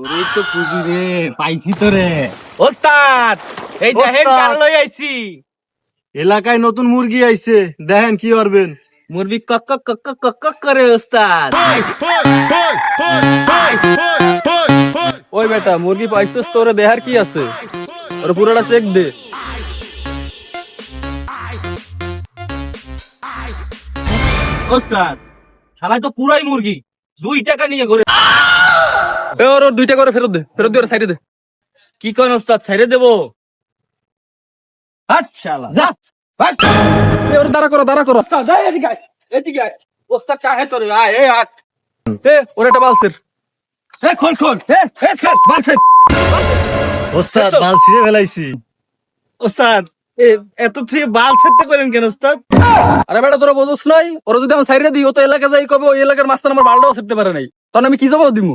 ওরে তো খুঁজি রে, পাইছি তো রে। ওস্তাদ এই দেখেন ওস্তাদ। কার লই আইছি। এলাকায় নতুন মুরগি আইছে, দেখেন কি করবেন। মুরবি কক কক কক কক কক কক করে ওস্তাদ। ওই বেটা মুরগি পাইছিস তো, ওরে দেহার কি আছে, ওরে পুরোটা চেক দে। ওস্তাদ শালাই তো পুরাই মুরগি, 2 টাকা নিয়ে ঘুরে। এ ওর 2টা করে ফেরত দে, ফেরত দিয়ে ওর সাইডে দে। কি কোন ওস্তাদ, ছেড়ে দেবো? হাট শালা যা, হাট। এ ওর দাঁড়া করো, দাঁড়া করো। ওস্তাদ আয় এদিকে আয়, এদিকে আয়। ওস্তাদ কাহে তোরে, আয় এই হাট। এ ওর একটা বালসের। এ খোল খোল, এ খোল বালছে। ওস্তাদ বাল ছিঁড়ে ফেলাইছি। ওস্তাদ এত তুই বাল ছেড়তে করেন কেন ওস্তাদ? আরে বেটা তোরা বোঝস নাই, ওরা যদি আমি সাইডে দিই, ও তো এলাকা যাই কবে ওই এলাকার মাস্টার আমার বালটাও ছেড়তে পারে নাই, তখন আমি কি জবাব দিমু?